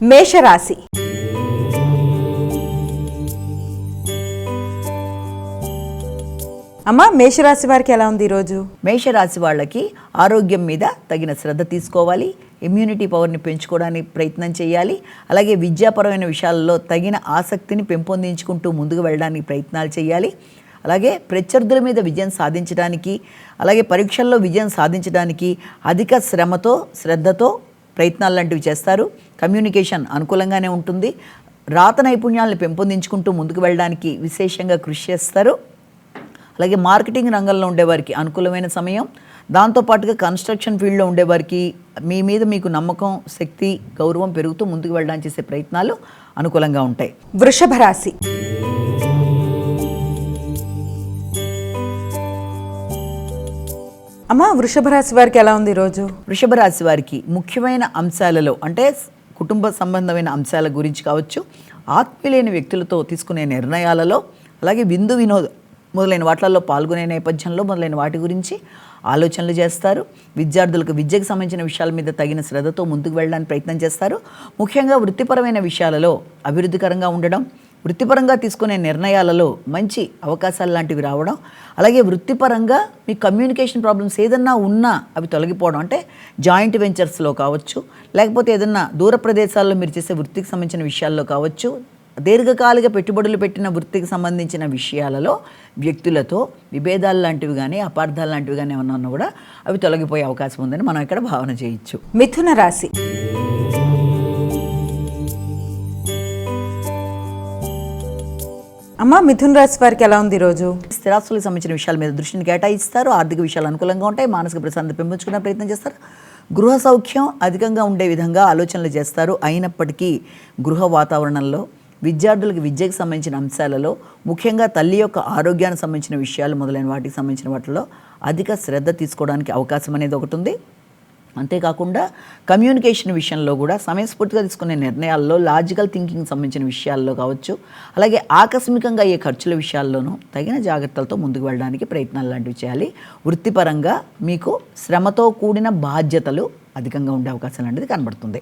మేషరాశి. అమ్మ, మేషరాశి వారికి ఎలా ఉంది ఈరోజు? మేషరాశి వాళ్ళకి ఆరోగ్యం మీద తగిన శ్రద్ధ తీసుకోవాలి, ఇమ్యూనిటీ పవర్ని పెంచుకోవడానికి ప్రయత్నం చేయాలి. అలాగే విద్యాపరమైన విషయాల్లో తగిన ఆసక్తిని పెంపొందించుకుంటూ ముందుకు వెళ్ళడానికి ప్రయత్నాలు చేయాలి. అలాగే ప్రత్యర్థుల మీద విజయం సాధించడానికి, అలాగే పరీక్షల్లో విజయం సాధించడానికి అధిక శ్రమతో శ్రద్ధతో ప్రయత్నాలు లాంటివి చేస్తారు. కమ్యూనికేషన్ అనుకూలంగానే ఉంటుంది. రాత నైపుణ్యాలను పెంపొందించుకుంటూ ముందుకు వెళ్ళడానికి విశేషంగా కృషి చేస్తారు. అలాగే మార్కెటింగ్ రంగంలో ఉండేవారికి అనుకూలమైన సమయం. దాంతోపాటుగా కన్స్ట్రక్షన్ ఫీల్డ్లో ఉండేవారికి మీ మీద మీకు నమ్మకం, శక్తి, గౌరవం పెరుగుతూ ముందుకు వెళ్ళడానికి చేసే ప్రయత్నాలు అనుకూలంగా ఉంటాయి. వృషభ రాశి. అమ్మ, వృషభ రాశి వారికి ఎలా ఉంది ఈరోజు? వృషభ రాశి వారికి ముఖ్యమైన అంశాలలో అంటే కుటుంబ సంబంధమైన అంశాల గురించి కావచ్చు, ఆత్మీయులైన వ్యక్తులతో తీసుకునే నిర్ణయాలలో, అలాగే విందు వినోద మొదలైన వాటిల్లో పాల్గొనే నేపథ్యంలో మొదలైన వాటి గురించి ఆలోచనలు చేస్తారు. విద్యార్థులకు విద్యకు సంబంధించిన విషయాల మీద తగిన శ్రద్ధతో ముందుకు వెళ్ళడానికి ప్రయత్నం చేస్తారు. ముఖ్యంగా వృత్తిపరమైన విషయాలలో అభివృద్ధికరంగా ఉండడం, వృత్తిపరంగా తీసుకునే నిర్ణయాలలో మంచి అవకాశాలు లాంటివి రావడం, అలాగే వృత్తిపరంగా మీ కమ్యూనికేషన్ ప్రాబ్లమ్స్ ఏదన్నా ఉన్నా అవి తొలగిపోవడం. అంటే జాయింట్ వెంచర్స్లో కావచ్చు, లేకపోతే ఏదన్నా దూర ప్రదేశాల్లో మీరు చేసే వృత్తికి సంబంధించిన విషయాల్లో కావచ్చు, దీర్ఘకాలిక పెట్టుబడులు పెట్టిన వృత్తికి సంబంధించిన విషయాలలో వ్యక్తులతో విభేదాలు లాంటివి కానీ అపార్థాలు లాంటివి కానీ ఏమన్నా కూడా అవి తొలగిపోయే అవకాశం ఉందని మనం ఇక్కడ భావన చేయొచ్చు. మిథున రాశి. అమ్మ, మిథున రాశి వారికి ఎలా ఉంది ఈరోజు? స్థిరాస్తులకు సంబంధించిన విషయాల మీద దృష్టిని కేటాయిస్తారు. ఆర్థిక విషయాలు అనుకూలంగా ఉంటాయి. మానసిక ప్రశాంతత పెంపొంచుకునే ప్రయత్నం చేస్తారు. గృహ సౌఖ్యం అధికంగా ఉండే విధంగా ఆలోచనలు చేస్తారు. అయినప్పటికీ గృహ వాతావరణంలో విద్యార్థులకు విద్యకు సంబంధించిన అంశాలలో, ముఖ్యంగా తల్లి యొక్క ఆరోగ్యానికి సంబంధించిన విషయాలు మొదలైన వాటికి సంబంధించిన వాటిలో అధిక శ్రద్ధ తీసుకోవడానికి అవకాశం అనేది ఒకటి ఉంది. అంతేకాకుండా కమ్యూనికేషన్ విషయంలో కూడా సమయస్ఫూర్తిగా తీసుకునే నిర్ణయాల్లో, లాజికల్ థింకింగ్ సంబంధించిన విషయాల్లో కావచ్చు, అలాగే ఆకస్మికంగా అయ్యే ఖర్చుల విషయాల్లోనూ తగిన జాగ్రత్తలతో ముందుకు వెళ్ళడానికి ప్రయత్నాలు లాంటివి చేయాలి. వృత్తిపరంగా మీకు శ్రమతో కూడిన బాధ్యతలు అధికంగా ఉండే అవకాశం లాంటిది కనబడుతుంది.